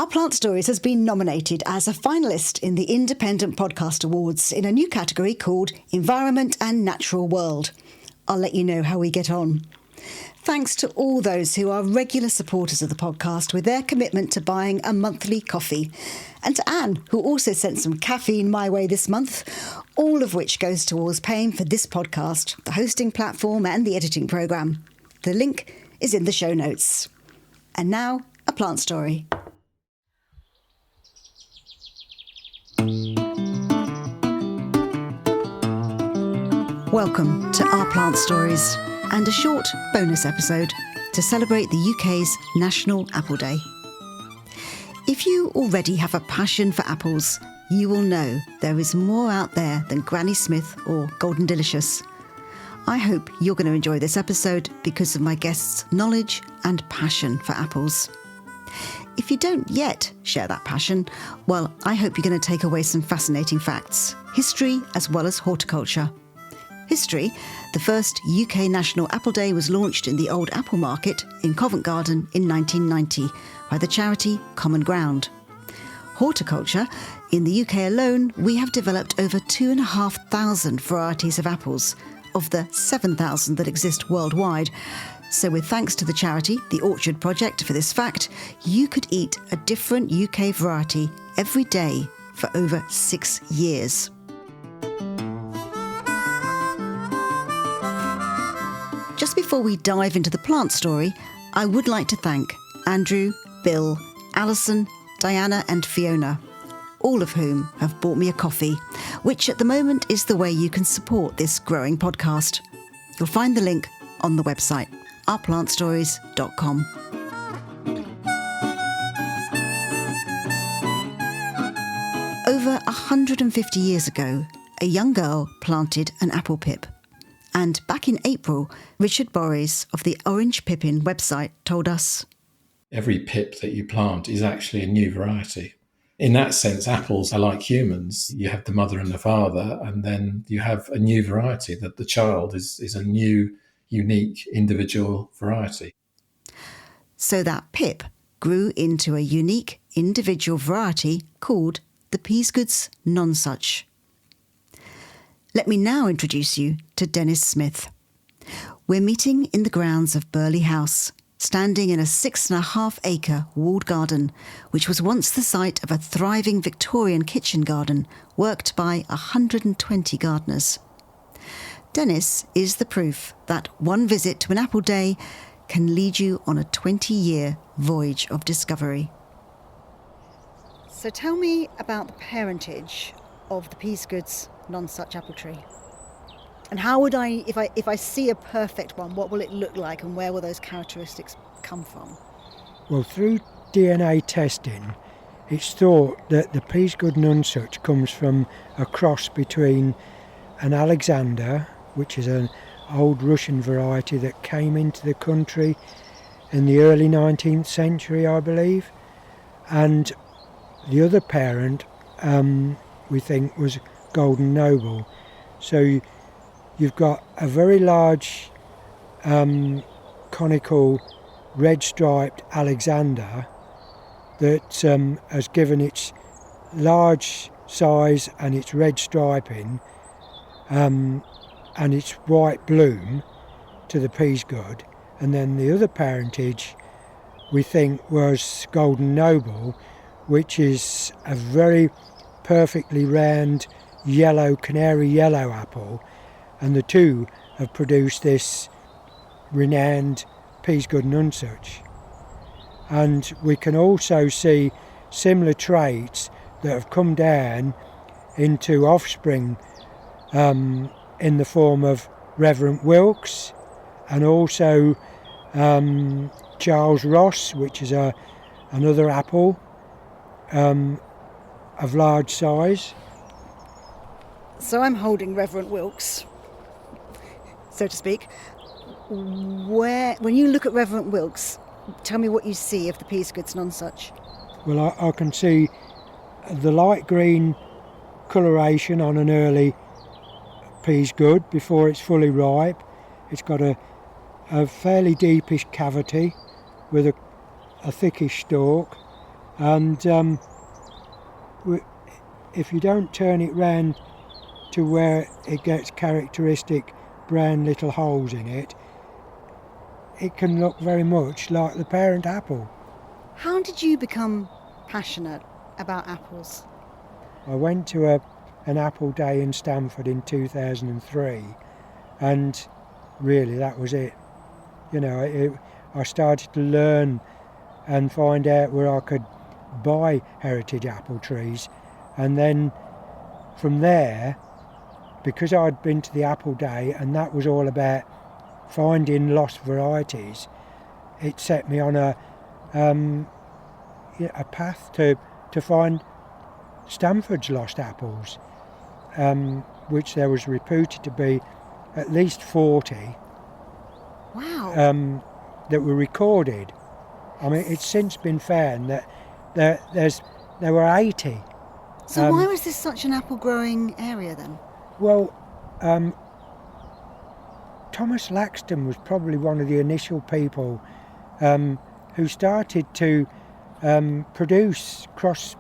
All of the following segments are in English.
Our Plant Stories has been nominated as a finalist in the Independent Podcast Awards in a new category called Environment and Natural World. I'll let you know how we get on. Thanks to all those who are regular supporters of the podcast with their commitment to buying a monthly coffee. And to Anne, who also sent some caffeine my way this month, all of which goes towards paying for this podcast, the hosting platform and the editing programme. The link is in the show notes. And now, a plant story. Welcome to Our Plant Stories and a short bonus episode to celebrate the UK's National Apple Day. If you already have a passion for apples, you will know there is more out there than Granny Smith or Golden Delicious. I hope you're going to enjoy this episode because of my guests' knowledge and passion for apples. If you don't yet share that passion, well, I hope you're going to take away some fascinating facts, history as well as horticulture. History: the first UK National Apple Day was launched in the Old Apple Market in Covent Garden in 1990 by the charity Common Ground. Horticulture: in the UK alone, we have developed over 2,500 varieties of apples, of the 7,000 that exist worldwide. So with thanks to the charity, the Orchard Project, for this fact, you could eat a different UK variety every day for over 6 years. Just before we dive into the plant story, I would like to thank Andrew, Bill, Alison, Diana and Fiona, all of whom have bought me a coffee, which at the moment is the way you can support this growing podcast. You'll find the link on the website, ourplantstories.com. Over 150 years ago, a young girl planted an apple pip. And back in April, Richard Borries of the Orange Pippin website told us, every pip that you plant is actually a new variety. In that sense, apples are like humans. You have the mother and the father, and then you have a new variety, that the child is a new, unique, individual variety. So that pip grew into a unique, individual variety called the Peasgood's Nonsuch. Let me now introduce you to Dennis Smith. We're meeting in the grounds of Burley House, standing in a 6.5-acre walled garden, which was once the site of a thriving Victorian kitchen garden worked by 120 gardeners. Dennis is the proof that one visit to an apple day can lead you on a 20-year voyage of discovery. So tell me about the parentage of the Peasgood's Nonsuch apple tree. And how would I, if I see a perfect one, what will it look like and where will those characteristics come from? Well, through DNA testing, it's thought that the Peasgood Nonsuch comes from a cross between an Alexander, which is an old Russian variety that came into the country in the early 19th century, I believe, and the other parent, we think, was Golden Noble. So you've got a very large conical red striped Alexander that has given its large size and its red striping and its white bloom to the Peasgood, and then the other parentage we think was Golden Noble, which is a very perfectly round yellow, canary yellow apple, and the two have produced this renowned Peasgood Nonsuch. And we can also see similar traits that have come down into offspring in the form of Reverend Wilkes and also Charles Ross, which is another apple of large size. So I'm holding Reverend Wilkes, so to speak. When you look at Reverend Wilkes, tell me what you see of the Peasgood's Nonsuch. Well, I can see the light green coloration on an early Peasgood before it's fully ripe. It's got a fairly deepish cavity with a thickish stalk, And if you don't turn it round to where it gets characteristic brown little holes in it, it can look very much like the parent apple. How did you become passionate about apples? I went to an apple day in Stamford in 2003, and really that was it. You know, I started to learn and find out where I could buy heritage apple trees, and then from there, because I'd been to the apple day and that was all about finding lost varieties, it set me on a path to find Stamford's lost apples, which there was reputed to be at least 40. Wow. That were recorded. I mean, it's since been found that there were 80. So why was this such an apple growing area then? Well, Thomas Laxton was probably one of the initial people who started to produce cross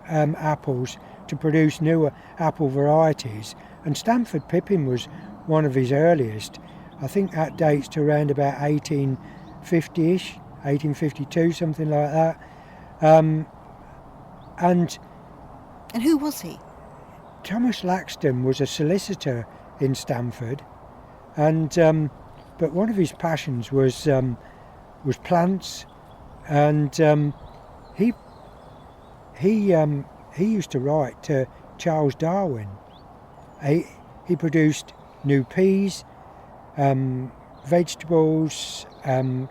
apples to produce newer apple varieties, and Stamford Pippin was one of his earliest. I think that dates to around about 1850-ish, 1852, something like that. And who was he? Thomas Laxton was a solicitor in Stamford, and but one of his passions was plants, and he used to write to Charles Darwin. He produced new peas, vegetables,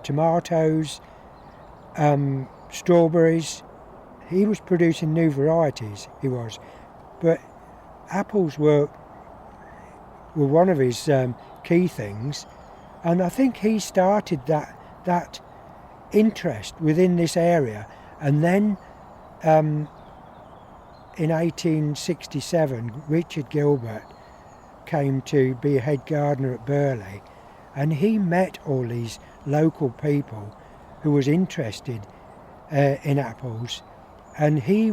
tomatoes, strawberries. He was producing new varieties, he was. But apples were one of his key things, and I think he started that interest within this area. And then in 1867, Richard Gilbert came to be a head gardener at Burley, and he met all these local people who was interested in apples, and he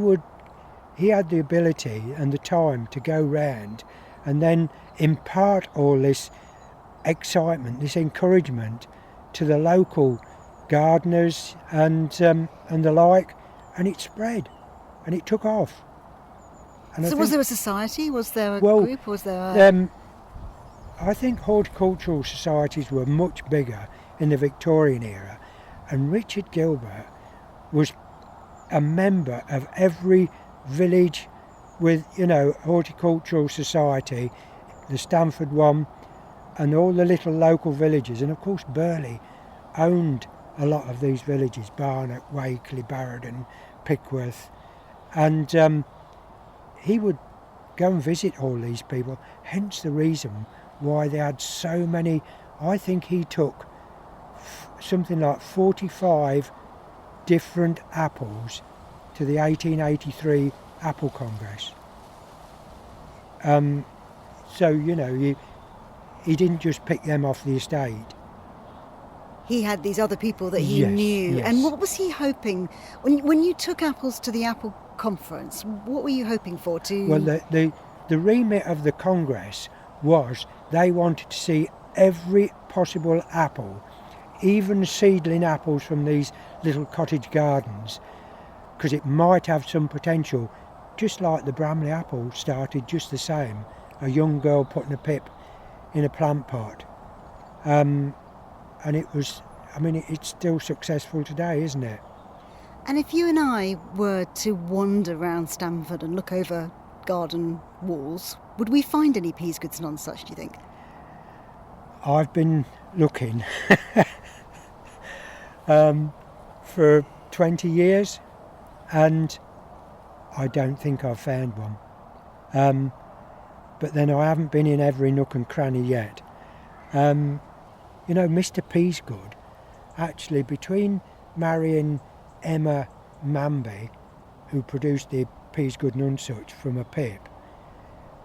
had the ability and the time to go round and then impart all this excitement, this encouragement to the local gardeners and the like, and it spread and it took off. And so was there a society? Was there a group? Was there I think horticultural societies were much bigger in the Victorian era, and Richard Gilbert was a member of every village with, horticultural society, the Stamford one, and all the little local villages. And of course Burley owned a lot of these villages, Barnet, Wakeley, Barradon, Pickworth, and he would go and visit all these people, hence the reason why they had so many. I think he took something like 45 different apples to the 1883 Apple Congress. So, he didn't just pick them off the estate. He had these other people that he knew. Yes. And what was he hoping? When you took apples to the Apple Conference, what were you hoping for? Well, the remit of the Congress was they wanted to see every possible apple, even seedling apples from these little cottage gardens, because it might have some potential, just like the Bramley apple started just the same, a young girl putting a pip in a plant pot. And it was, it's still successful today, isn't it? And if you and I were to wander around Stamford and look over garden walls, would we find any peas, goods and nonsuch, do you think? I've been looking for 20 years and I don't think I've found one. But then I haven't been in every nook and cranny yet. Mr. Peasgood, actually, between marrying Emma Manby, who produced the Peasgood Nonsuch from a pip,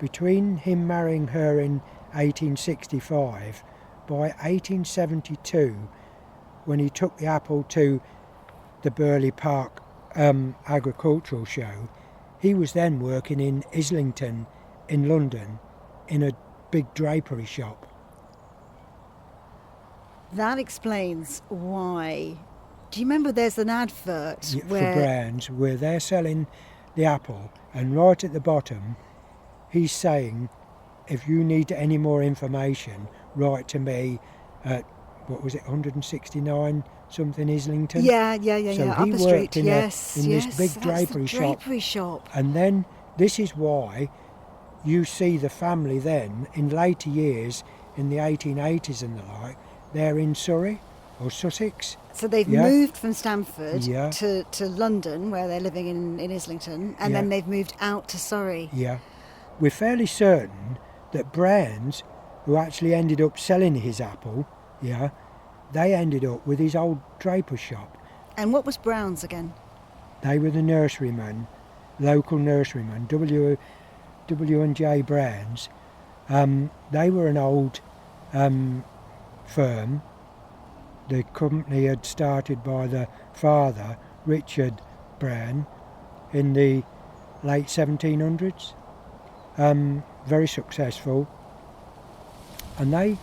between him marrying her in 1865, by 1872, when he took the apple to the Burley Park agricultural show, he was then working in Islington in London in a big drapery shop. That explains why. Do you remember there's an advert For brands where they're selling the apple, and right at the bottom he's saying, if you need any more information, write to me at, what was it, 169 something Islington? Yeah, So up he the worked street. in, Yes, in this big that's the drapery shop. And then this is why you see the family then, in later years, in the 1880s and the like, they're in Surrey or Sussex. So they've moved from Stamford to London, where they're living in Islington, and then they've moved out to Surrey. Yeah. We're fairly certain that Brands, who actually ended up selling his apple, they ended up with his old draper shop. And what was Brown's again? They were the nurseryman, local nurseryman, W&J Brands. They were an old firm. The company had started by the father, Richard Brown, in the late 1700s. Very successful. And they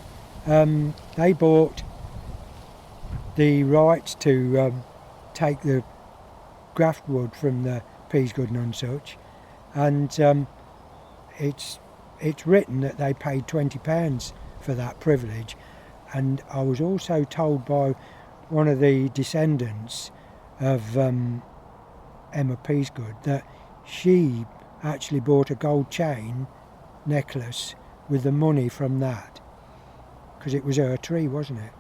bought the rights to take the graft wood from the Peasgood and such, and it's written that they paid £20 for that privilege. And I was also told by one of the descendants of Emma Peasgood that she actually bought a gold chain necklace with the money from that, because it was her tree, wasn't it?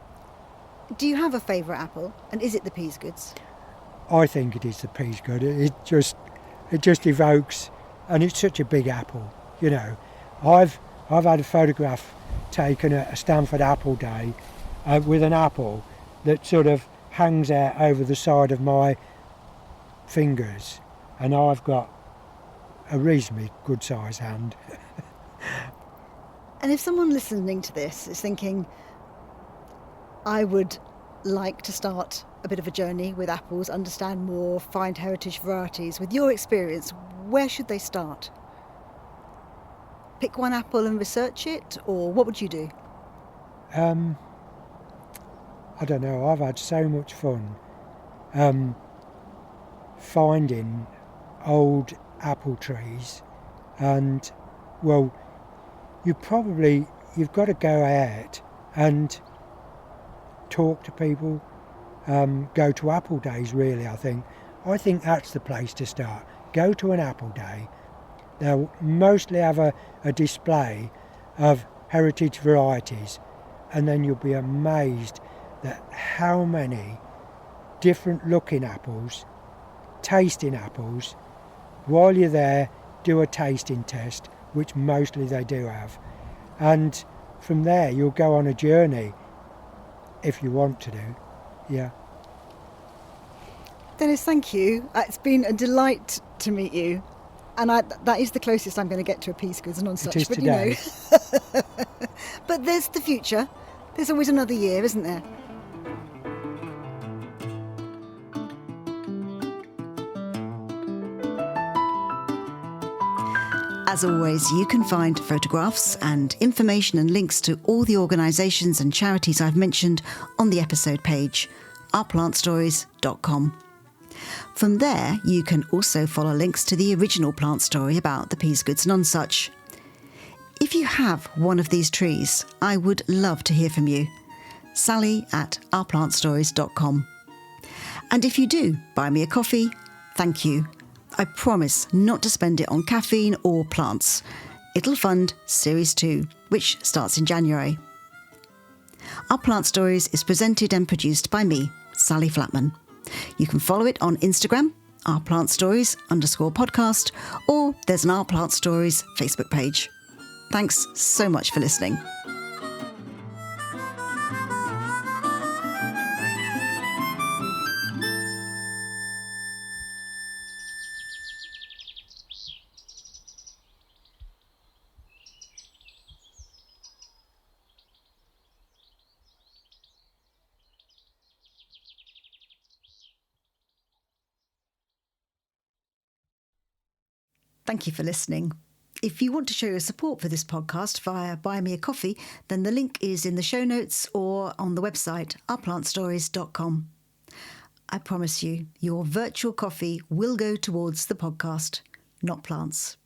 Do you have a favourite apple, and is it the Peasgoods? I think it is the Peasgood. It just evokes, and it's such a big apple, you know. I've had a photograph taken at a Stamford Apple Day with an apple that sort of hangs out over the side of my fingers, and I've got a reasonably good size hand. And if someone listening to this is thinking, I would like to start a bit of a journey with apples, understand more, find heritage varieties, with your experience, where should they start? Pick one apple and research it, or what would you do? I don't know, I've had so much fun finding old apple trees, and well, you've got to go out and talk to people, go to apple days really. I think that's the place to start. Go to an apple day. They'll mostly have a display of heritage varieties, and then you'll be amazed at how many different looking apples, tasting apples. While you're there, do a tasting test, which mostly they do have, and from there you'll go on a journey if you want to do. Yeah. Dennis, thank you. It's been a delight to meet you. And that is the closest I'm going to get to a Peasgoods and such. It is but today. You know. But there's the future. There's always another year, isn't there? As always, you can find photographs and information and links to all the organisations and charities I've mentioned on the episode page, ourplantstories.com. From there, you can also follow links to the original plant story about the Peasgoods and such. If you have one of these trees, I would love to hear from you. Sally@ourplantstories.com. And if you do buy me a coffee, thank you. I promise not to spend it on caffeine or plants. It'll fund Series 2, which starts in January. Our Plant Stories is presented and produced by me, Sally Flatman. You can follow it on Instagram, ourplantstories_podcast, or there's an Our Plant Stories Facebook page. Thanks so much for listening. Thank you for listening. If you want to show your support for this podcast via Buy Me a Coffee, then the link is in the show notes or on the website ourplantstories.com. I promise you, your virtual coffee will go towards the podcast, not plants.